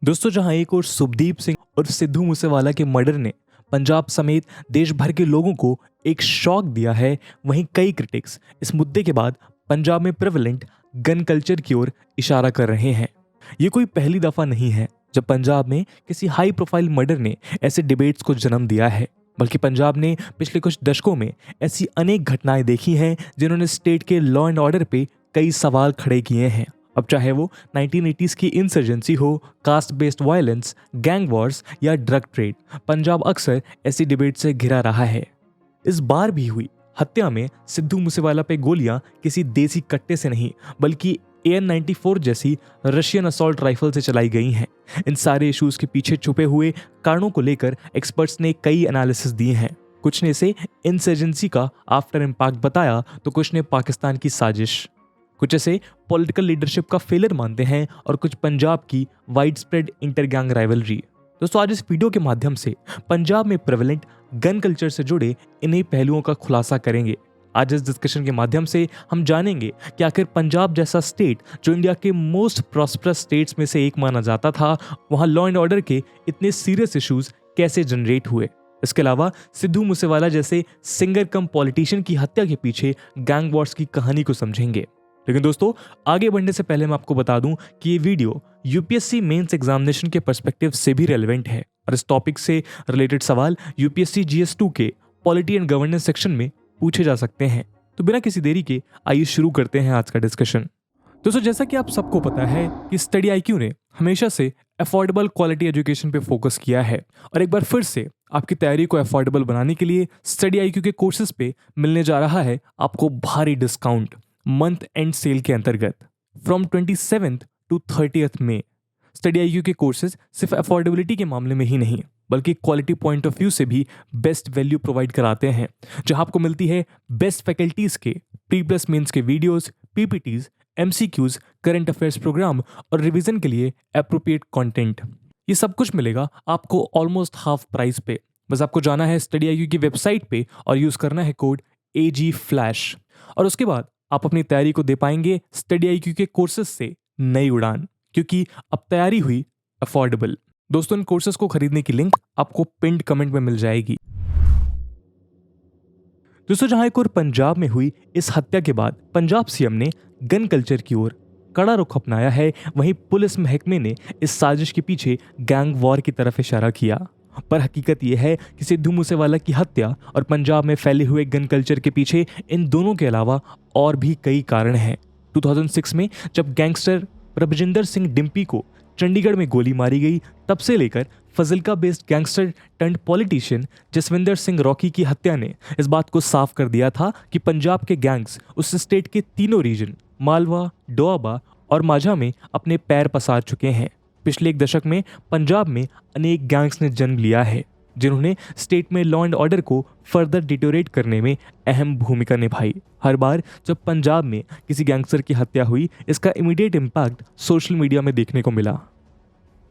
दोस्तों, जहां एक और शुभदीप सिंह और सिद्धू मूसेवाला के मर्डर ने पंजाब समेत देश भर के लोगों को एक शॉक दिया है, वहीं कई क्रिटिक्स इस मुद्दे के बाद पंजाब में प्रेवलेंट गन कल्चर की ओर इशारा कर रहे हैं। ये कोई पहली दफा नहीं है जब पंजाब में किसी हाई प्रोफाइल मर्डर ने ऐसे डिबेट्स को जन्म दिया है, बल्कि पंजाब ने पिछले कुछ दशकों में ऐसी अनेक घटनाएं देखी हैं जिन्होंने स्टेट के लॉ एंड ऑर्डर पे कई सवाल खड़े किए हैं। अब चाहे वो 1980s की इंसर्जेंसी हो, caste based violence, gang Wars या ड्रग ट्रेड, पंजाब अक्सर ऐसी डिबेट से घिरा रहा है। इस बार भी हुई हत्या में सिद्धू मूसेवाला पे गोलियां किसी देसी कट्टे से नहीं बल्कि AN-94 जैसी रशियन असॉल्ट राइफल से चलाई गई हैं। इन सारे इश्यूज के पीछे छुपे हुए कारणों को लेकर एक्सपर्ट्स ने कई एनालिसिस दिए हैं। कुछ ने इसे इंसर्जेंसी का आफ्टर इम्पैक्ट बताया तो कुछ ने पाकिस्तान की साजिश, कुछ ऐसे पॉलिटिकल लीडरशिप का फेलियर मानते हैं और कुछ पंजाब की wide spread inter gang rivalry. दोस्तों, आज इस वीडियो के माध्यम से पंजाब में प्रेवलेंट गन कल्चर से जुड़े इन्हीं पहलुओं का खुलासा करेंगे। आज इस डिस्कशन के माध्यम से हम जानेंगे कि आखिर पंजाब जैसा स्टेट जो इंडिया के मोस्ट प्रॉस्परस स्टेट्स में से एक माना जाता था, वहां लॉ एंड ऑर्डर के इतने सीरियस इश्यूज कैसे जनरेट हुए। इसके अलावा सिद्धू मूसेवाला जैसे सिंगर कम पॉलिटिशियन की हत्या के पीछे गैंग वॉर्स की कहानी को समझेंगे। लेकिन दोस्तों, आगे बढ़ने से पहले मैं आपको बता दूं कि ये वीडियो यूपीएससी मेंस एग्जामिनेशन के पर्सपेक्टिव से भी रेलेवेंट है और इस टॉपिक से रिलेटेड सवाल यूपीएससी GS2 के पॉलिटी एंड गवर्नेंस सेक्शन में पूछे जा सकते हैं। तो बिना किसी देरी के आइए शुरू करते हैं आज का डिस्कशन। दोस्तों, जैसा कि आप सबको पता है कि स्टडी IQ ने हमेशा से अफोर्डेबल क्वालिटी एजुकेशन पे फोकस किया है और एक बार फिर से आपकी तैयारी को अफोर्डेबल बनाने के लिए स्टडी IQ के कोर्सेज पे मिलने जा रहा है आपको भारी डिस्काउंट मंथ एंड सेल के अंतर्गत। From 27th to 30th May study IQ के कोर्सेज सिर्फ अफोर्डेबिलिटी के मामले में ही नहीं बल्कि क्वालिटी पॉइंट ऑफ व्यू से भी बेस्ट वैल्यू प्रोवाइड कराते हैं, जहां आपको मिलती है बेस्ट फैकल्टीज के प्री प्लस मेंस के videos, PPTs, MCQs, current affairs programme और रिवीजन के लिए एप्रोप्रिएट कंटेंट। ये सब कुछ मिलेगा आपको ऑलमोस्ट हाफ प्राइस पे। बस आपको जाना है स्टडी IQ की वेबसाइट पे और यूज करना है कोड AGFlash और उसके बाद आप अपनी तैयारी को दे पाएंगे स्टडी IQ के कोर्सेज से नई उड़ान, क्योंकि अब तैयारी हुई अफोर्डेबल। दोस्तों, इन कोर्सेज को खरीदने की लिंक आपको पिन्ड कमेंट में मिल जाएगी। दोस्तों, जहां एक और पंजाब में हुई इस हत्या के बाद पंजाब CM ने गन कल्चर की ओर कड़ा रुख अपनाया है, वहीं पुलिस महकमे ने इस साजिश के पीछे गैंग वॉर की तरफ इशारा किया। पर हकीकत यह है कि सिद्धू मूसेवाला की हत्या और पंजाब में फैले हुए गन कल्चर के पीछे इन दोनों के अलावा और भी कई कारण हैं। 2006 में जब गैंगस्टर प्रभजिंदर सिंह डिम्पी को चंडीगढ़ में गोली मारी गई, तब से लेकर Fazilka based gangster turned politician Jaswinder Singh Rocky की हत्या ने इस बात को साफ कर दिया था कि पंजाब के गैंग्स उस स्टेट के तीनों रीजन मालवा, डोआबा और माझा में अपने पैर पसार चुके हैं। पिछले एक दशक में पंजाब में अनेक गैंग्स ने जन्म लिया है जिन्होंने स्टेट में लॉ एंड ऑर्डर को फर्दर डिटोरेट करने में अहम भूमिका निभाई। हर बार जब पंजाब में किसी गैंगस्टर की हत्या हुई, इसका इमीडिएट इम्पैक्ट सोशल मीडिया में देखने को मिला।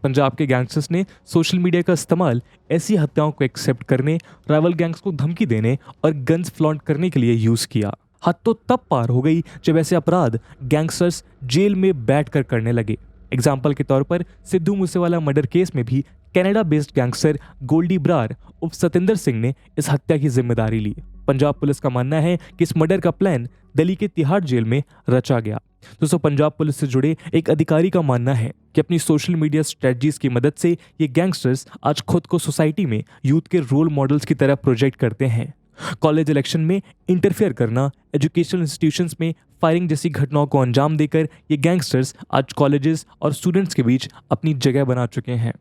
पंजाब के गैंगस्टर्स ने सोशल मीडिया का इस्तेमाल ऐसी हत्याओं को एक्सेप्ट करने, राइवल गैंग्स को धमकी देने और गन्स फ्लॉन्ट करने के लिए यूज किया। हद तो तब पार हो गई जब ऐसे अपराध गैंगस्टर्स जेल में बैठकर करने लगे। एग्जाम्पल के तौर पर सिद्धू मूसेवाला मर्डर केस में भी Canada based gangster Goldy Brar उर्फ सतिंदर सिंह ने इस हत्या की जिम्मेदारी ली। पंजाब पुलिस का मानना है कि इस मर्डर का प्लान दिल्ली के तिहाड़ जेल में रचा गया। दोस्तों, पंजाब पुलिस से जुड़े एक अधिकारी का मानना है कि अपनी सोशल मीडिया स्ट्रेटजीज की मदद से ये गैंगस्टर्स आज खुद को सोसाइटी में यूथ के रोल मॉडल्स की तरह प्रोजेक्ट करते हैं। कॉलेज इलेक्शन में इंटरफेयर करना, एजुकेशनल इंस्टीट्यूशंस में फायरिंग जैसी घटनाओं को अंजाम देकर ये गैंगस्टर्स आज कॉलेजेस और स्टूडेंट्स के बीच अपनी जगह बना चुके हैं।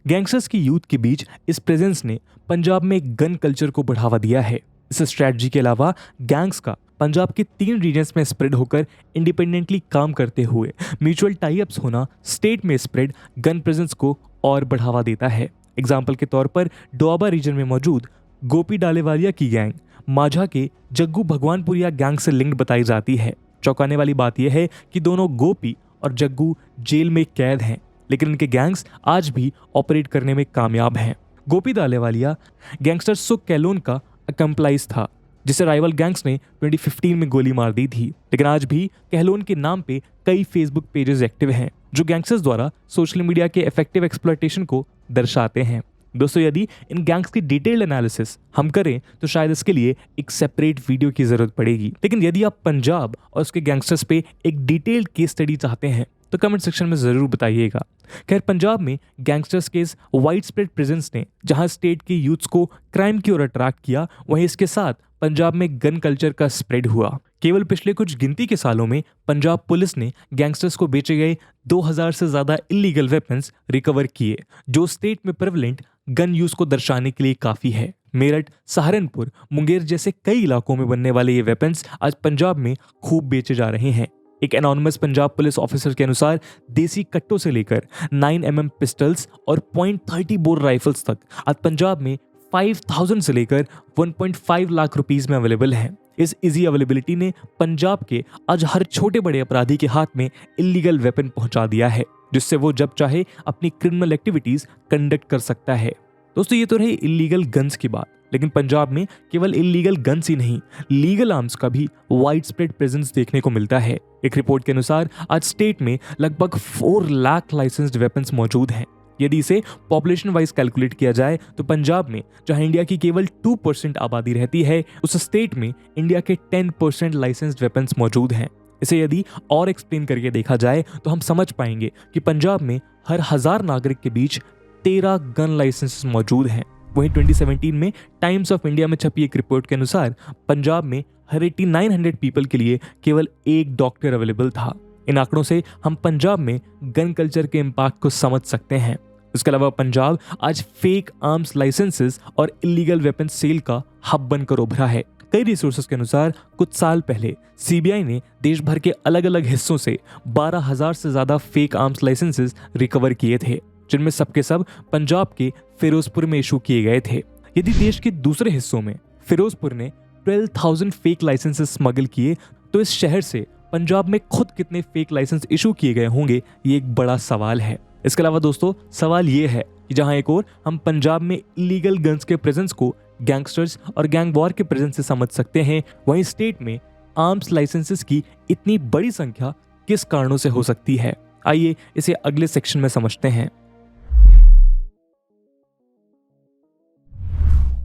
गैंगस्टर्स की यूथ के बीच इस प्रेजेंस ने पंजाब में गन कल्चर को बढ़ावा दिया है। इस स्ट्रैटेजी के अलावा गैंग्स का पंजाब के 3 रीजन्स में स्प्रेड होकर इंडिपेंडेंटली काम करते हुए म्यूचुअल टाई अप्स होना स्टेट में स्प्रेड गन प्रेजेंस को और बढ़ावा देता है। एग्जाम्पल के तौर पर डोआबा रीजन में मौजूद गोपी डालेवालिया की गैंग माझा के जग्गू भगवानपुरिया गैंग से लिंक्ड बताई जाती है। चौंकाने वाली बात यह है कि दोनों गोपी और जग्गू जेल में कैद हैं, लेकिन इनके गैंग्स आज भी ऑपरेट करने में कामयाब हैं। गोपी डालेवालिया गैंगस्टर सुख कैलोन का अकम्प्लाइज था, जिसे राइवल गैंग्स ने 2015 में गोली मार दी थी, लेकिन आज भी कहलोन के नाम पे कई फेसबुक पेजेस एक्टिव हैं। जो गैंगस्टर्स द्वारा सोशल मीडिया के इफेक्टिव एक्सप्लॉयटेशन को दर्शाते हैं। दोस्तों, यदि इन गैंग्स की डिटेल्ड एनालिसिस हम करें तो शायद इसके लिए एक सेपरेट वीडियो की जरूरत पड़ेगी, लेकिन यदि आप पंजाब और उसके गैंगस्टर्स पे एक डिटेल्ड केस स्टडी चाहते हैं तो कमेंट सेक्शन में जरूर बताइएगा। खैर, पंजाब में गैंगस्टर्स के इस वाइड स्प्रेड प्रेजेंस ने जहां स्टेट के यूथ्स को क्राइम की ओर अट्रैक्ट किया, वहीं इसके साथ पंजाब में गन कल्चर का स्प्रेड हुआ। केवल पिछले कुछ गिनती के सालों में पंजाब पुलिस ने गैंगस्टर्स को बेचे गए 2000 से ज्यादा इलीगल वेपन्स रिकवर किए, जो स्टेट में प्रेवलेंट गन यूज को दर्शाने के लिए काफी है। मेरठ, सहारनपुर, मुंगेर जैसे कई इलाकों में बनने वाले ये वेपन्स आज पंजाब में खूब बेचे जा रहे हैं। एक एनोनिमस पंजाब पुलिस ऑफिसर के अनुसार देसी कट्टों से लेकर 9mm पिस्टल्स और .30 बोर राइफल्स तक आज पंजाब में 5000 से लेकर 1.5 लाख रुपीस में अवेलेबल है। इस इजी अवेलेबिलिटी ने पंजाब के आज हर छोटे बड़े अपराधी के हाथ में इलीगल वेपन पहुंचा दिया है, जिससे वो जब चाहे अपनी क्रिमिनल एक्टिविटीज कंडक्ट कर सकता है। दोस्तों, ये तो रही इलीगल गन्स की बात, लेकिन पंजाब में केवल इलीगल गन्स ही नहीं, लीगल आर्म्स का भी वाइड स्प्रेड प्रेजेंस देखने को मिलता है। एक रिपोर्ट के अनुसार आज स्टेट में लगभग 4 लाख लाइसेंस्ड वेपन्स मौजूद हैं। यदि इसे पॉपुलेशन वाइज कैलकुलेट किया जाए तो पंजाब में, जहां इंडिया की केवल 2% आबादी रहती है, उस स्टेट में इंडिया के 10% लाइसेंस्ड वेपन्स मौजूद हैं। इसे यदि और एक्सप्लेन करके देखा जाए तो हम समझ पाएंगे कि पंजाब में हर 1000 नागरिक के बीच 13 गन लाइसेंस मौजूद हैं। वहीं 2017 में टाइम्स ऑफ इंडिया में छपी एक रिपोर्ट के अनुसार पंजाब में हर 8900 पीपल के लिए केवल एक डॉक्टर अवेलेबल था। इन आंकड़ों से हम पंजाब में गन कल्चर के इम्पैक्ट को समझ सकते हैं। इसके अलावा पंजाब आज फेक आर्म्स लाइसेंसेस और इलीगल वेपन सेल का हब बनकर उभरा है। कई रिसोर्सेज के अनुसार कुछ साल पहले सीबीआई ने देश भर के अलग अलग हिस्सों से 12,000 से ज्यादा फेक आर्म्स लाइसेंसेस रिकवर किए थे, जिनमें सबके सब पंजाब के फिरोजपुर में इशू किए गए थे। यदि देश के दूसरे हिस्सों में फिरोजपुर ने 12,000 फेक लाइसेंसेस स्मगल किए, तो इस शहर से पंजाब में खुद कितने फेक लाइसेंस इशू किए गए होंगे, ये एक बड़ा सवाल है। इसके अलावा दोस्तों, सवाल ये है कि जहां एक और हम पंजाब में इलीगल गन्स के प्रेजेंस को गैंगस्टर्स और गैंग वॉर के प्रेजेंस से समझ सकते हैं, वहीं स्टेट में आर्म्स लाइसेंसेस की इतनी बड़ी संख्या किस कारणों से हो सकती है। आइए इसे अगले सेक्शन में समझते हैं।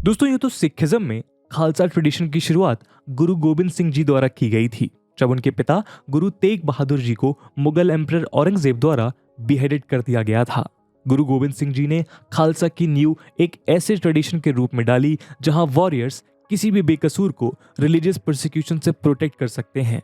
दोस्तों, ये तो सिखिज्म में खालसा ट्रेडिशन की शुरुआत गुरु गोबिंद सिंह जी द्वारा की गई थी, जब उनके पिता गुरु तेग बहादुर जी को मुगल एम्परर औरंगजेब द्वारा बिहेडेड कर दिया गया था। गुरु गोबिंद सिंह जी ने खालसा की नींव एक ऐसे ट्रेडिशन के रूप में डाली जहां वॉरियर्स किसी भी बेकसूर को रिलीजियस प्रोसिक्यूशन से प्रोटेक्ट कर सकते हैं।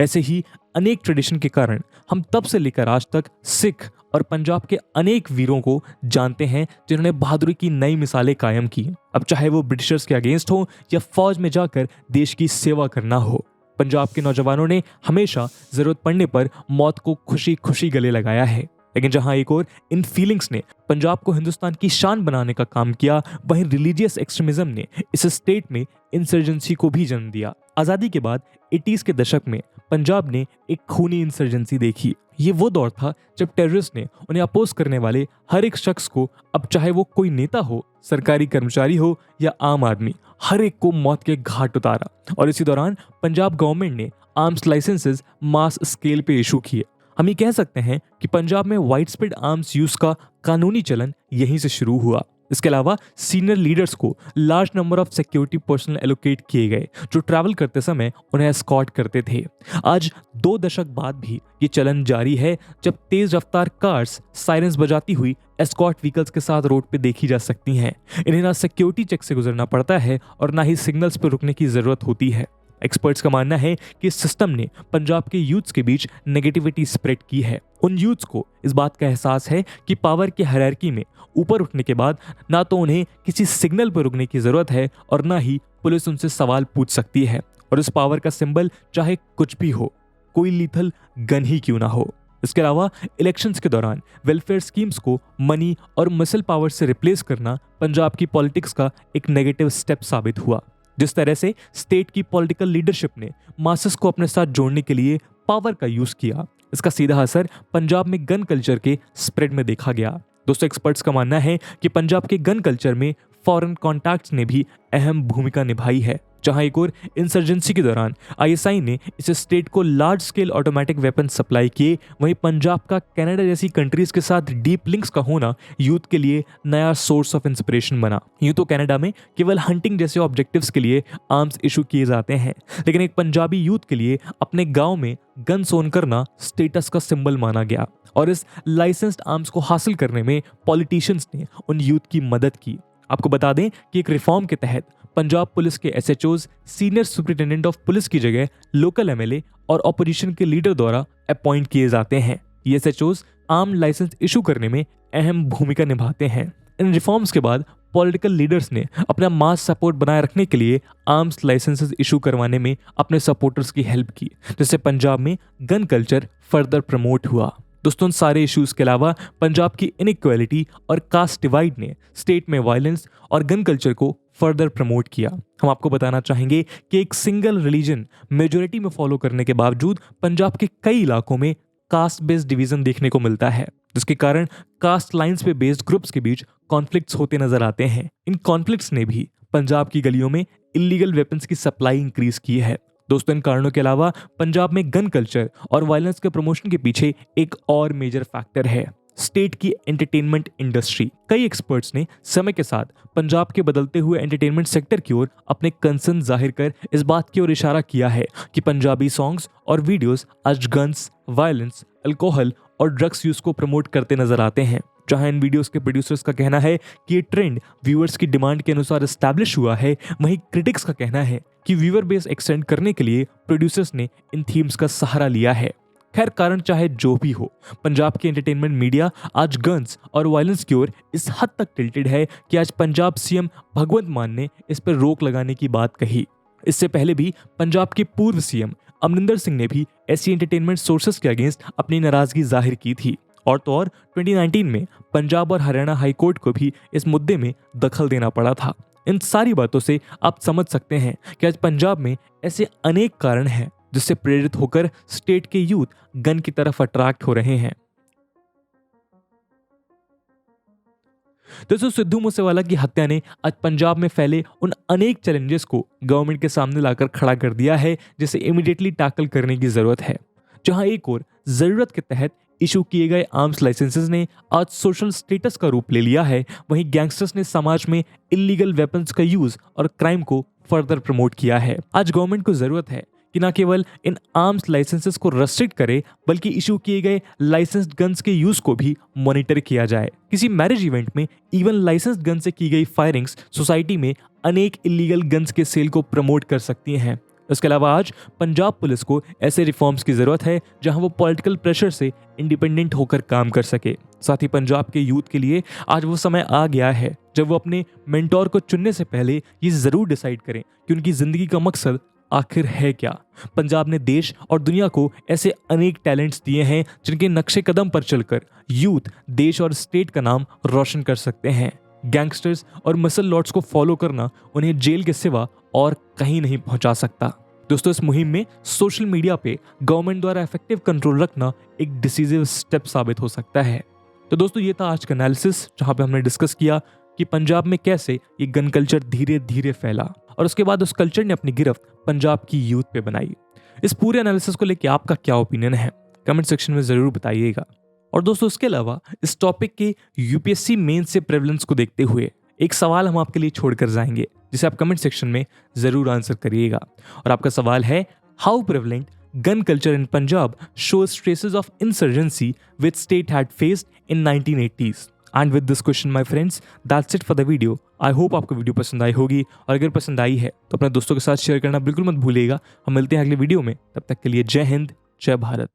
ऐसे ही अनेक ट्रेडिशन के कारण हम तब से लेकर आज तक सिख और पंजाब के अनेक वीरों को जानते हैं, जिन्होंने बहादुरी की नई मिसालें कायम की। अब चाहे वो ब्रिटिशर्स के अगेंस्ट हो या फौज में जाकर देश की सेवा करना हो, पंजाब के नौजवानों ने हमेशा जरूरत पड़ने पर मौत को खुशी खुशी गले लगाया है। लेकिन जहां एक और इन फीलिंग्स ने पंजाब को हिंदुस्तान की शान बनाने का काम किया, वहीं रिलीजियस एक्सट्रीमिज्म ने इस स्टेट में इंसर्जेंसी को भी जन्म दिया। आजादी के बाद 80s के दशक में पंजाब ने एक खूनी इंसर्जेंसी देखी। ये वो दौर था जब टेररिस्ट ने उन्हें अपोज करने वाले हर एक शख्स को, अब चाहे वो कोई नेता हो, सरकारी कर्मचारी हो या आम आदमी, हर एक को मौत के घाट उतारा। और इसी दौरान पंजाब गवर्नमेंट ने आर्म्स लाइसेंसेस मास स्केल पे इशू किए। हम ये कह सकते हैं कि पंजाब में वाइड स्प्रेड आर्म्स यूज का कानूनी चलन यहीं से शुरू हुआ। इसके अलावा सीनियर लीडर्स को large number of security personal allocate किए गए, जो ट्रैवल करते समय उन्हें एस्कॉर्ट करते थे। आज 2 दशक बाद भी ये चलन जारी है, जब तेज रफ्तार कार्स साइरेंस बजाती हुई एस्कॉर्ट व्हीकल्स के साथ रोड पे देखी जा सकती हैं। इन्हें ना सिक्योरिटी चेक से गुजरना पड़ता है और ना ही सिग्नल्स पर रुकने की जरूरत होती है। एक्सपर्ट्स का मानना है कि इस सिस्टम ने पंजाब के यूथ्स के बीच नेगेटिविटी स्प्रेड की है। उन यूथ्स को इस बात का एहसास है कि पावर की हायरार्की में ऊपर उठने के बाद ना तो उन्हें किसी सिग्नल पर रुकने की जरूरत है और ना ही पुलिस उनसे सवाल पूछ सकती है। और इस पावर का सिंबल चाहे कुछ भी हो, कोई लीथल गन ही क्यों ना हो। इसके अलावा इलेक्शंस के दौरान वेलफेयर स्कीम्स को मनी और मसल पावर से रिप्लेस करना पंजाब की पॉलिटिक्स का एक नेगेटिव स्टेप साबित हुआ। जिस तरह से स्टेट की पॉलिटिकल लीडरशिप ने मासेस को अपने साथ जोड़ने के लिए पावर का यूज किया, इसका सीधा असर पंजाब में गन कल्चर के स्प्रेड में देखा गया। दोस्तों, एक्सपर्ट्स का मानना है कि पंजाब के गन कल्चर में फॉरेन कॉन्टैक्ट्स ने भी अहम भूमिका निभाई है। जहां एक और इंसर्जेंसी के दौरान आईएसआई ने इस स्टेट को large scale automatic weapon supply किए। वहीं पंजाब का कनाडा जैसी कंट्रीज के साथ डीप लिंक्स का होना यूथ के लिए नया सोर्स ऑफ इंस्पिरेशन बना। यूं तो कनाडा में केवल हंटिंग जैसे ऑब्जेक्टिव्स के लिए आर्म्स इशू किए जाते हैं, लेकिन एक पंजाबी यूथ के लिए अपने गांव में गन्स ओन करना स्टेटस का सिंबल माना गया और इस लाइसेंस्ड आर्म्स को हासिल करने में पॉलिटिशियंस ने उन यूथ की मदद की। आपको बता दें कि एक रिफॉर्म के तहत पंजाब पुलिस के SHOs senior superintendent of police की जगह लोकल एमएलए और ऑपोजिशन के लीडर द्वारा अपॉइंट किए जाते हैं। ये एसएचओज आर्म लाइसेंस इशू करने में अहम भूमिका निभाते हैं। इन रिफॉर्म्स के बाद पॉलिटिकल लीडर्स ने अपना मास सपोर्ट बनाए रखने के लिए आर्म्स लाइसेंसेस इशू करवाने में अपने सपोर्टर्स की हेल्प की, जिससे पंजाब में गन कल्चर फर्दर प्रमोट हुआ। दोस्तों, इन सारे इश्यूज के अलावा पंजाब की इनइक्वालिटी और कास्ट डिवाइड ने स्टेट में वायलेंस और गन कल्चर को फर्दर प्रमोट किया। हम आपको बताना चाहेंगे कि एक सिंगल रिलीजन मेजोरिटी में फॉलो करने के बावजूद पंजाब के कई इलाकों में कास्ट बेस्ड डिवीजन देखने को मिलता है, जिसके कारण कास्ट लाइंस पे बेस्ड ग्रुप्स के बीच कॉन्फ्लिक्ट्स होते नजर आते हैं। इन कॉन्फ्लिक्ट्स ने भी पंजाब की गलियों में इलीगल वेपन्स की सप्लाई इंक्रीज की है। दोस्तों, इन कारणों के अलावा पंजाब में गन कल्चर और वायलेंस के प्रमोशन के पीछे एक और मेजर फैक्टर है स्टेट की एंटरटेनमेंट इंडस्ट्री। कई एक्सपर्ट्स ने समय के साथ पंजाब के बदलते हुए एंटरटेनमेंट सेक्टर की ओर अपने कंसर्न जाहिर कर इस बात की ओर इशारा किया है कि पंजाबी सॉन्ग्स और वीडियोस आज गन्स, वायलेंस, अल्कोहल और ड्रग्स यूज को प्रमोट करते नजर आते हैं। जहां इन वीडियोस के प्रोड्यूसर्स का कहना है कि ये ट्रेंड व्यूअर्स की डिमांड के अनुसार एस्टैब्लिश हुआ है, वहीं क्रिटिक्स का कहना है कि व्यूअर बेस एक्सटेंड करने के लिए प्रोड्यूसर्स ने इन थीम्स का सहारा लिया है। खैर, कारण चाहे जो भी हो, पंजाब की एंटरटेनमेंट मीडिया आज गन्स और वायलेंस की ओर इस हद तक टिल्टेड है कि आज पंजाब सीएम भगवंत मान ने इस पर रोक लगाने की बात कही। इससे पहले भी पंजाब के पूर्व सीएम अमरिंदर सिंह ने भी ऐसी एंटरटेनमेंट सोर्सेस के अगेंस्ट अपनी नाराजगी जाहिर की थी। और तो और 2019 में पंजाब और हरियाणा हाई कोर्ट को भी इस मुद्दे में दखल देना पड़ा था। इन सारी बातों से आप समझ सकते हैं कि आज पंजाब में ऐसे अनेक कारण हैं जिससे प्रेरित होकर स्टेट के यूथ गन की तरफ अट्रैक्ट हो रहे हैं। दोस्तों, सिद्धू मूसेवाला की हत्या ने आज पंजाब में फैले उन अनेक चैलेंजेस को गवर्नमेंट के सामने लाकर खड़ा कर दिया है, जिसे इमीडिएटली टैकल करने की जरूरत है। जहां एक और जरूरत के तहत इशू किए गए आर्म्स लाइसेंसेस ने आज सोशल स्टेटस का रूप ले लिया है, वहीं गैंगस्टर्स ने समाज में इलीगल वेपन्स का यूज और क्राइम को फर्दर प्रमोट किया है। आज गवर्नमेंट को जरूरत है कि न केवल इन आर्म्स लाइसेंसेस को रेस्ट्रिक्ट करे, बल्कि इशू किए गए लाइसेंस्ड गन्स के यूज को भी मॉनिटर किया जाए। किसी मैरिज इवेंट में इवन लाइसेंस्ड गन से की गई फायरिंग्स सोसाइटी में अनेक इलीगल गन्स के सेल को प्रमोट कर सकती हैं। इसके अलावा आज पंजाब पुलिस को ऐसे रिफॉर्म्स की जरूरत है जहां वो पॉलिटिकल प्रेशर से इंडिपेंडेंट होकर काम कर सके। साथ ही पंजाब के यूथ के लिए आज वो समय आ गया है जब वो अपने मेंटोर को चुनने से पहले ये जरूर डिसाइड करें कि उनकी जिंदगी का मकसद आखिर है क्या। पंजाब ने देश और दुनिया को ऐसे अनेक टैलेंट्स दिए हैं जिनके नक्शे कदम पर चलकर यूथ देश और स्टेट का नाम रोशन कर सकते हैं। गैंगस्टर्स और मसल लॉर्ड्स को फॉलो करना उन्हें जेल के सिवा और कहीं नहीं पहुंचा सकता। दोस्तों, इस मुहिम में सोशल मीडिया पे गवर्नमेंट द्वारा इफेक्टिव कंट्रोल रखना एक डिसीजिव स्टेप साबित हो सकता है। तो दोस्तों, ये था आज का एनालिसिस, जहां पे हमने डिस्कस किया कि पंजाब में कैसे ये गन कल्चर धीरे धीरे फैला और उसके बाद उस कल्चर ने अपनी गिरफ्त पंजाब की यूथ पे बनाई। इस पूरे एनालिसिस को लेकर आपका क्या ओपिनियन है, कमेंट सेक्शन में जरूर बताइएगा। और दोस्तों, इसके अलावा इस टॉपिक के यूपीएससी मेंस से प्रेवलेंस को देखते हुए एक सवाल हम आपके लिए छोड़कर जाएंगे, जिसे आप कमेंट सेक्शन में जरूर आंसर करिएगा। और आपका सवाल है, how prevalent gun culture in Punjab shows traces of insurgency which state had faced in 1980s. And with this question, my friends, that's it for the video. I hope आपको video पसंद आई होगी, और अगर पसंद आई है तो अपने दोस्तों के साथ शेयर करना बिल्कुल मत भूलिएगा। हम मिलते हैं अगले वीडियो में, तब तक के लिए जय हिंद, जय भारत।